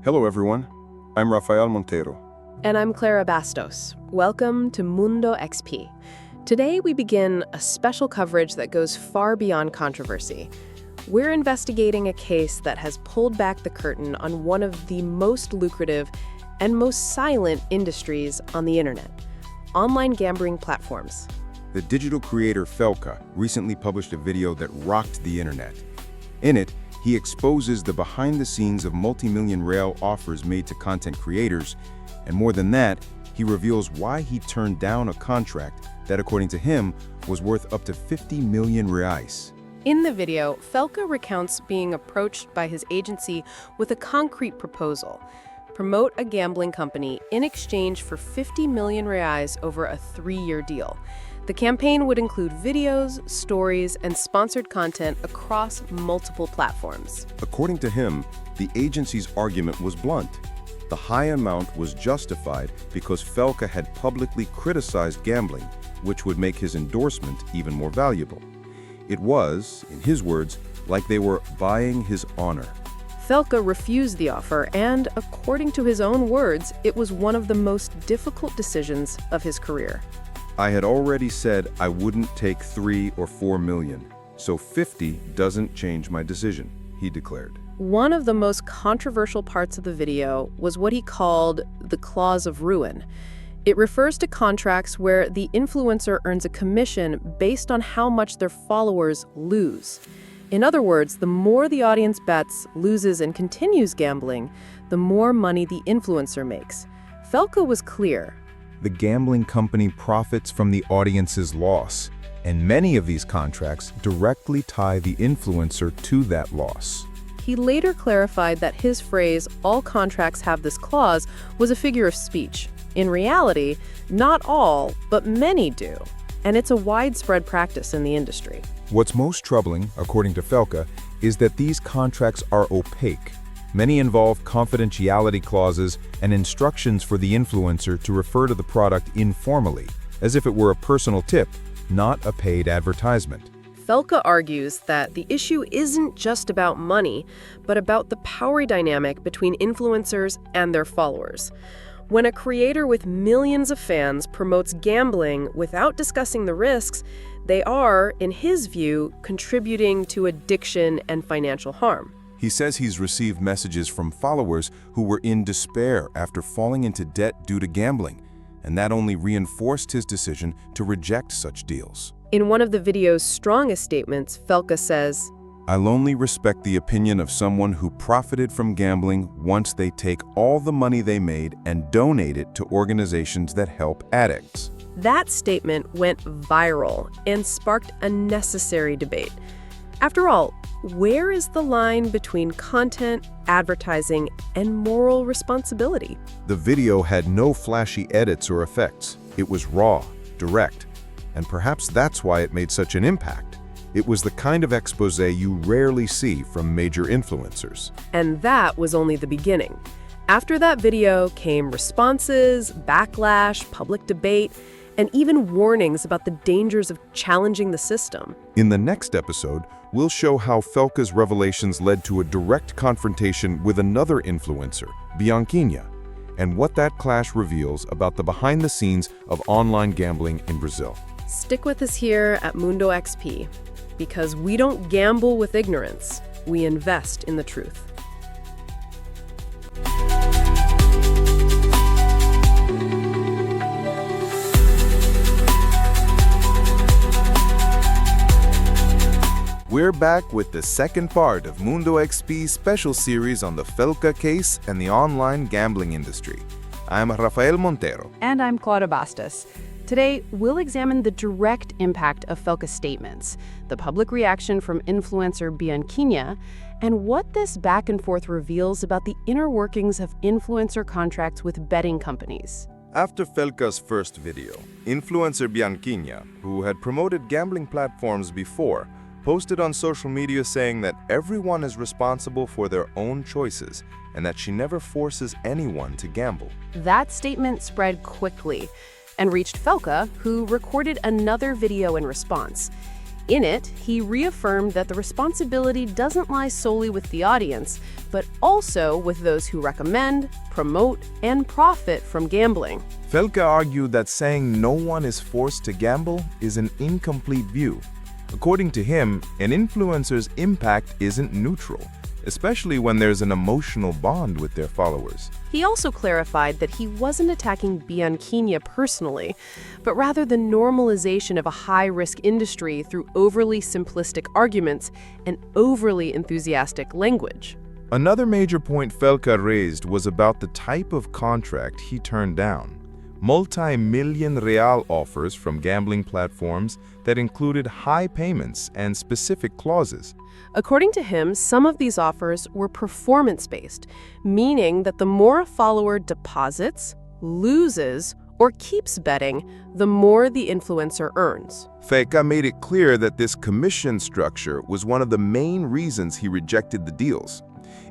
Hello everyone, I'm Rafael Monteiro. And I'm Clara Bastos. Welcome to MUNDO-XP. Today we begin a special coverage that goes far beyond controversy. We're investigating a case that has pulled back the curtain on one of the most lucrative and most silent industries on the internet: online gambling platforms. The digital creator Felca recently published a video that rocked the internet. In it, he exposes the behind-the-scenes of multi-million real offers made to content creators, and more than that, he reveals why he turned down a contract that, according to him, was worth up to 50 million reais. In the video, Felca recounts being approached by his agency with a concrete proposal: promote a gambling company in exchange for 50 million reais over a 3-year deal. The campaign would include videos, stories, and sponsored content across multiple platforms. According to him, the agency's argument was blunt. The high amount was justified because Felca had publicly criticized gambling, which would make his endorsement even more valuable. It was, in his words, like they were buying his honor. Felca refused the offer, and according to his own words, it was one of the most difficult decisions of his career. I had already said I wouldn't take 3 or 4 million, so 50 doesn't change my decision, he declared. One of the most controversial parts of the video was what he called the clause of ruin. It refers to contracts where the influencer earns a commission based on how much their followers lose. In other words, the more the audience bets, loses, and continues gambling, the more money the influencer makes. Felca was clear. The gambling company profits from the audience's loss, and many of these contracts directly tie the influencer to that loss. He later clarified that his phrase, "all contracts have this clause," was a figure of speech. In reality, not all, but many do, and it's a widespread practice in the industry. What's most troubling, according to Felca, is that these contracts are opaque. Many involve confidentiality clauses and instructions for the influencer to refer to the product informally, as if it were a personal tip, not a paid advertisement. Felca argues that the issue isn't just about money, but about the power dynamic between influencers and their followers. When a creator with millions of fans promotes gambling without discussing the risks, they are, in his view, contributing to addiction and financial harm. He says he's received messages from followers who were in despair after falling into debt due to gambling, and that only reinforced his decision to reject such deals. In one of the video's strongest statements, Felca says, "I'll only respect the opinion of someone who profited from gambling once they take all the money they made and donate it to organizations that help addicts." That statement went viral and sparked a necessary debate. After all, where is the line between content, advertising, and moral responsibility? The video had no flashy edits or effects. It was raw, direct, and perhaps that's why it made such an impact. It was the kind of expose you rarely see from major influencers. And that was only the beginning. After that video came responses, backlash, public debate, and even warnings about the dangers of challenging the system. In the next episode, we'll show how Felca's revelations led to a direct confrontation with another influencer, Bianquinha, and what that clash reveals about the behind the scenes of online gambling in Brazil. Stick with us here at MUNDO-XP, because we don't gamble with ignorance, we invest in the truth. We're back with the second part of MUNDO-XP's special series on the Felca case and the online gambling industry. I'm Rafael Monteiro. And I'm Clara Bastos. Today, we'll examine the direct impact of Felca's statements, the public reaction from influencer Bianquinha, and what this back and forth reveals about the inner workings of influencer contracts with betting companies. After Felca's first video, influencer Bianquinha, who had promoted gambling platforms before, posted on social media saying that everyone is responsible for their own choices and that she never forces anyone to gamble. That statement spread quickly and reached Felca, who recorded another video in response. In it, he reaffirmed that the responsibility doesn't lie solely with the audience, but also with those who recommend, promote, and profit from gambling. Felca argued that saying no one is forced to gamble is an incomplete view. According to him, an influencer's impact isn't neutral, especially when there's an emotional bond with their followers. He also clarified that he wasn't attacking Bianquinha personally, but rather the normalization of a high-risk industry through overly simplistic arguments and overly enthusiastic language. Another major point Felca raised was about the type of contract he turned down. Multi-million real offers from gambling platforms that included high payments and specific clauses. According to him, some of these offers were performance-based, meaning that the more a follower deposits, loses, or keeps betting, the more the influencer earns. Felca made it clear that this commission structure was one of the main reasons he rejected the deals.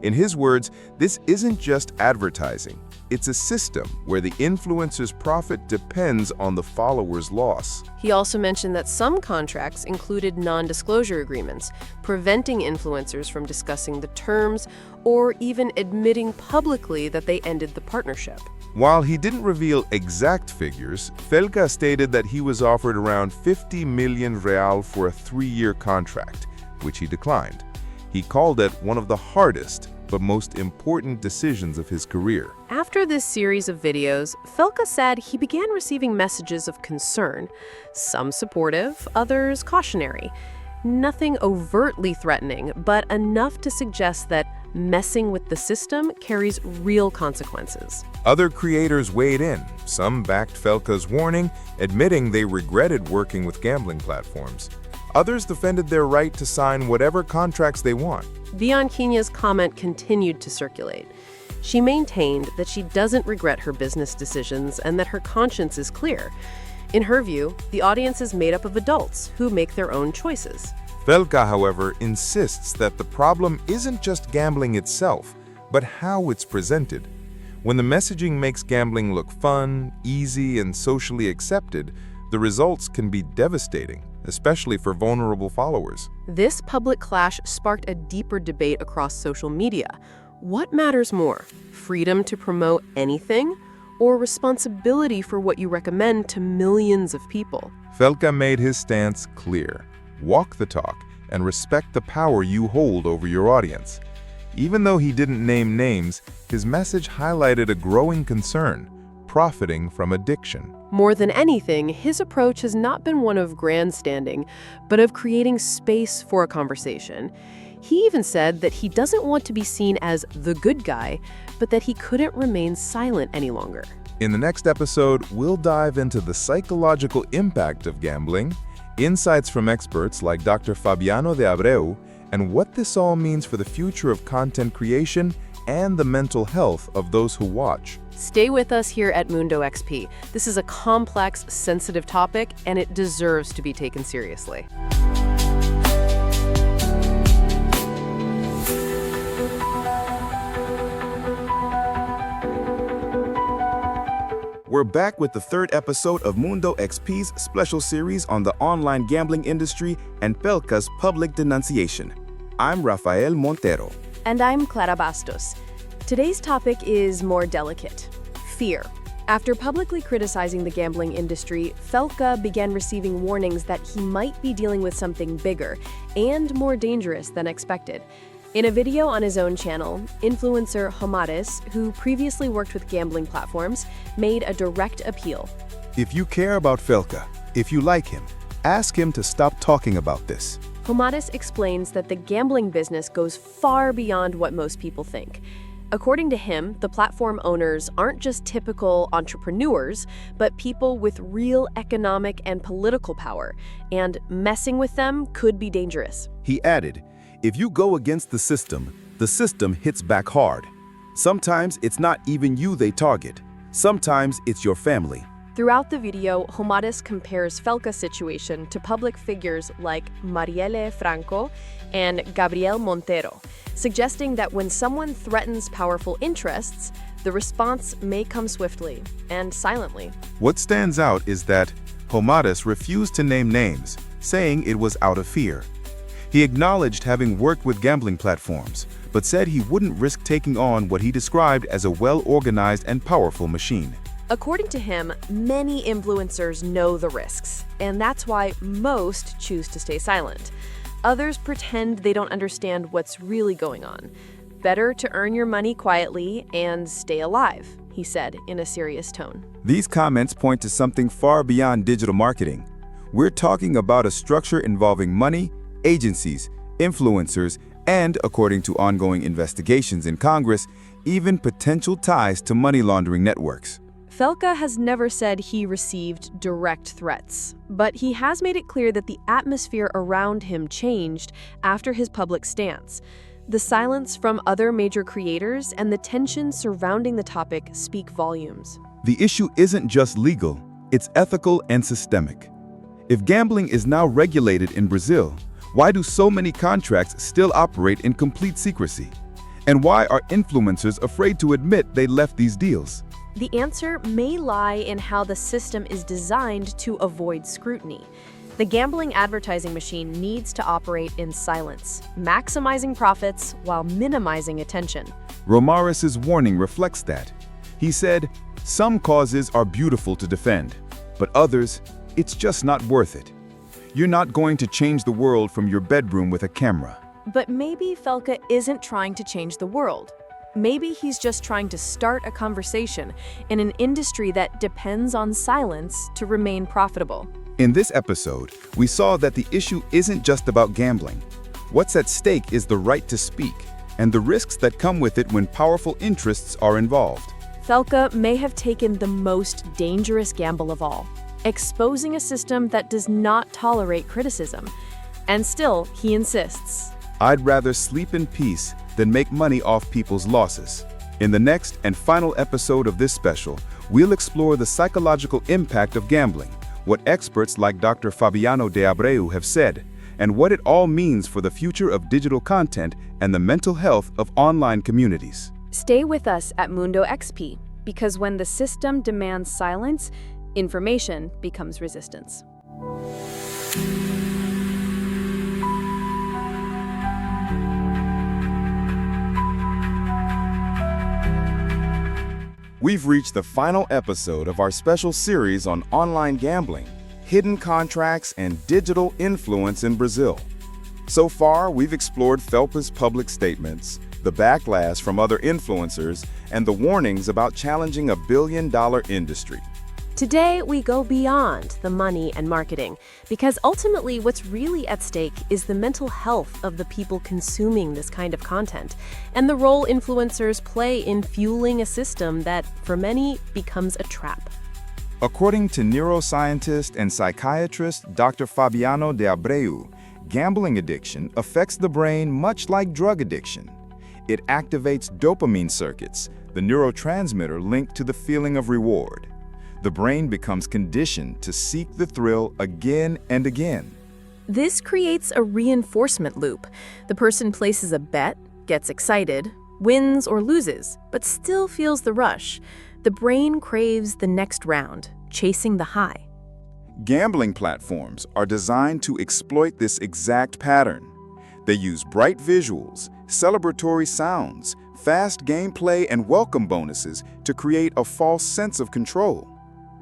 In his words, this isn't just advertising. It's a system where the influencer's profit depends on the follower's loss. He also mentioned that some contracts included non-disclosure agreements, preventing influencers from discussing the terms or even admitting publicly that they ended the partnership. While he didn't reveal exact figures, Felca stated that he was offered around 50 million real for a 3-year contract, which he declined. He called it one of the hardest but most important decisions of his career. After this series of videos, Felca said he began receiving messages of concern, some supportive, others cautionary. Nothing overtly threatening, but enough to suggest that messing with the system carries real consequences. Other creators weighed in. Some backed Felca's warning, admitting they regretted working with gambling platforms. Others defended their right to sign whatever contracts they want. Bianquinha's comment continued to circulate. She maintained that she doesn't regret her business decisions and that her conscience is clear. In her view, the audience is made up of adults who make their own choices. Felca, however, insists that the problem isn't just gambling itself, but how it's presented. When the messaging makes gambling look fun, easy, and socially accepted, the results can be devastating, especially for vulnerable followers. This public clash sparked a deeper debate across social media. What matters more, freedom to promote anything, or responsibility for what you recommend to millions of people? Felca made his stance clear. Walk the talk and respect the power you hold over your audience. Even though he didn't name names, his message highlighted a growing concern: profiting from addiction. More than anything, his approach has not been one of grandstanding, but of creating space for a conversation. He even said that he doesn't want to be seen as the good guy, but that he couldn't remain silent any longer. In the next episode, we'll dive into the psychological impact of gambling, insights from experts like Dr. Fabiano de Abreu, and what this all means for the future of content creation and the mental health of those who watch. Stay with us here at MUNDO-XP. This is a complex, sensitive topic, and it deserves to be taken seriously. We're back with the third episode of MUNDO-XP's special series on the online gambling industry and Felca's public denunciation. I'm Rafael Monteiro. And I'm Clara Bastos. Today's topic is more delicate: fear. After publicly criticizing the gambling industry, Felca began receiving warnings that he might be dealing with something bigger and more dangerous than expected. In a video on his own channel, influencer Homares, who previously worked with gambling platforms, made a direct appeal. If you care about Felca, if you like him, ask him to stop talking about this. Homares explains that the gambling business goes far beyond what most people think. According to him, the platform owners aren't just typical entrepreneurs, but people with real economic and political power, and messing with them could be dangerous. He added, if you go against the system hits back hard. Sometimes it's not even you they target. Sometimes it's your family. Throughout the video, Homares compares Felca's situation to public figures like Marielle Franco and Gabriel Monteiro, suggesting that when someone threatens powerful interests, the response may come swiftly and silently. What stands out is that Homares refused to name names, saying it was out of fear. He acknowledged having worked with gambling platforms, but said he wouldn't risk taking on what he described as a well-organized and powerful machine. According to him, many influencers know the risks, and that's why most choose to stay silent. Others pretend they don't understand what's really going on. Better to earn your money quietly and stay alive, he said in a serious tone. These comments point to something far beyond digital marketing. We're talking about a structure involving money, agencies, influencers, and, according to ongoing investigations in Congress, even potential ties to money laundering networks. Felca has never said he received direct threats, but he has made it clear that the atmosphere around him changed after his public stance. The silence from other major creators and the tension surrounding the topic speak volumes. The issue isn't just legal, it's ethical and systemic. If gambling is now regulated in Brazil, why do so many contracts still operate in complete secrecy? And why are influencers afraid to admit they left these deals? The answer may lie in how the system is designed to avoid scrutiny. The gambling advertising machine needs to operate in silence, maximizing profits while minimizing attention. Romaris's warning reflects that. He said, "Some causes are beautiful to defend, but others, it's just not worth it. You're not going to change the world from your bedroom with a camera." But maybe Felca isn't trying to change the world. Maybe he's just trying to start a conversation in an industry that depends on silence to remain profitable. In this episode, we saw that the issue isn't just about gambling. What's at stake is the right to speak, and the risks that come with it when powerful interests are involved. Felca may have taken the most dangerous gamble of all, exposing a system that does not tolerate criticism. And still, he insists. I'd rather sleep in peace than make money off people's losses. In the next and final episode of this special, we'll explore the psychological impact of gambling, what experts like Dr. Fabiano de Abreu have said, and what it all means for the future of digital content and the mental health of online communities. Stay with us at MUNDO-XP, because when the system demands silence, information becomes resistance. We've reached the final episode of our special series on online gambling, hidden contracts, and digital influence in Brazil. So far, we've explored Felca's public statements, the backlash from other influencers, and the warnings about challenging a billion-dollar industry. Today, we go beyond the money and marketing, because ultimately what's really at stake is the mental health of the people consuming this kind of content, and the role influencers play in fueling a system that, for many, becomes a trap. According to neuroscientist and psychiatrist Dr. Fabiano de Abreu, gambling addiction affects the brain much like drug addiction. It activates dopamine circuits, the neurotransmitter linked to the feeling of reward. The brain becomes conditioned to seek the thrill again and again. This creates a reinforcement loop. The person places a bet, gets excited, wins or loses, but still feels the rush. The brain craves the next round, chasing the high. Gambling platforms are designed to exploit this exact pattern. They use bright visuals, celebratory sounds, fast gameplay, and welcome bonuses to create a false sense of control.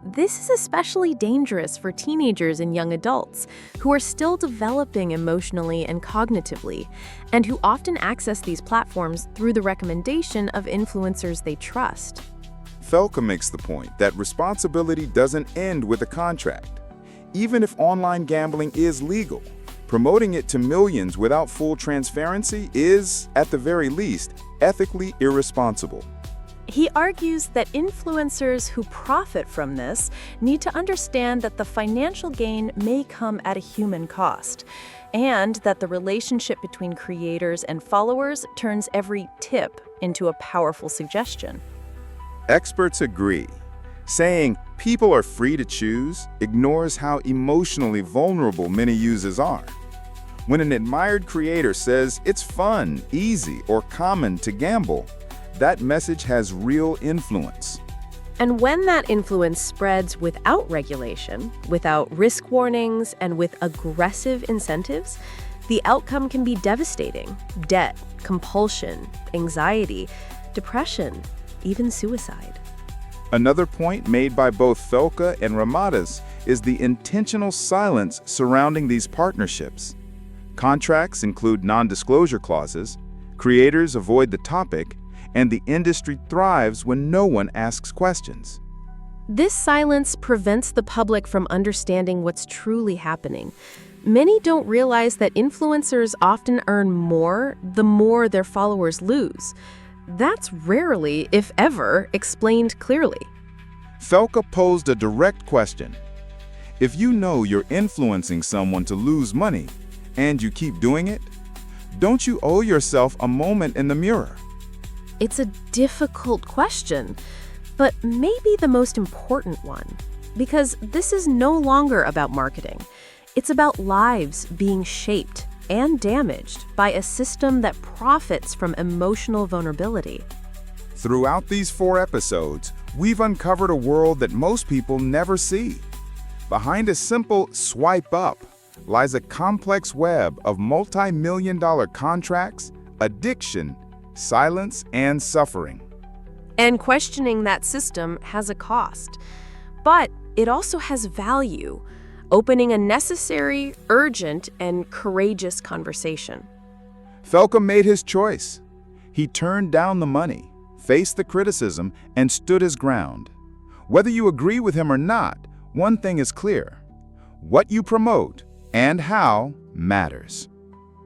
This is especially dangerous for teenagers and young adults who are still developing emotionally and cognitively, and who often access these platforms through the recommendation of influencers they trust. Felca makes the point that responsibility doesn't end with a contract. Even if online gambling is legal, promoting it to millions without full transparency is, at the very least, ethically irresponsible. He argues that influencers who profit from this need to understand that the financial gain may come at a human cost, and that the relationship between creators and followers turns every tip into a powerful suggestion. Experts agree. Saying people are free to choose ignores how emotionally vulnerable many users are. When an admired creator says it's fun, easy, or common to gamble, that message has real influence. And when that influence spreads without regulation, without risk warnings, and with aggressive incentives, the outcome can be devastating. Debt, compulsion, anxiety, depression, even suicide. Another point made by both Felca and Ramadas is the intentional silence surrounding these partnerships. Contracts include non-disclosure clauses, creators avoid the topic, and the industry thrives when no one asks questions. This silence prevents the public from understanding what's truly happening. Many don't realize that influencers often earn more the more their followers lose. That's rarely, if ever, explained clearly. Felca posed a direct question. If you know you're influencing someone to lose money, and you keep doing it, don't you owe yourself a moment in the mirror? It's a difficult question, but maybe the most important one, because this is no longer about marketing. It's about lives being shaped and damaged by a system that profits from emotional vulnerability. Throughout these 4 episodes, we've uncovered a world that most people never see. Behind a simple swipe up lies a complex web of multi-million-dollar contracts, addiction, silence, and suffering. And questioning that system has a cost. But it also has value, opening a necessary, urgent, and courageous conversation. Felca made his choice. He turned down the money, faced the criticism, and stood his ground. Whether you agree with him or not, one thing is clear. What you promote and how matters.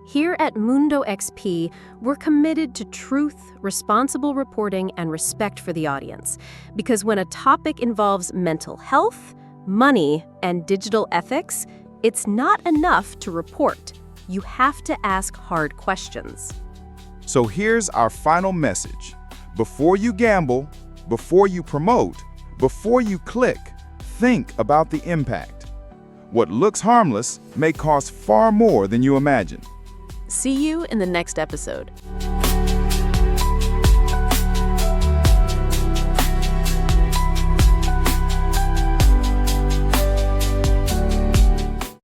Here at MUNDO-XP, we're committed to truth, responsible reporting, and respect for the audience. Because when a topic involves mental health, money, and digital ethics, it's not enough to report. You have to ask hard questions. So here's our final message. Before you gamble, before you promote, before you click, think about the impact. What looks harmless may cost far more than you imagine. See you in the next episode.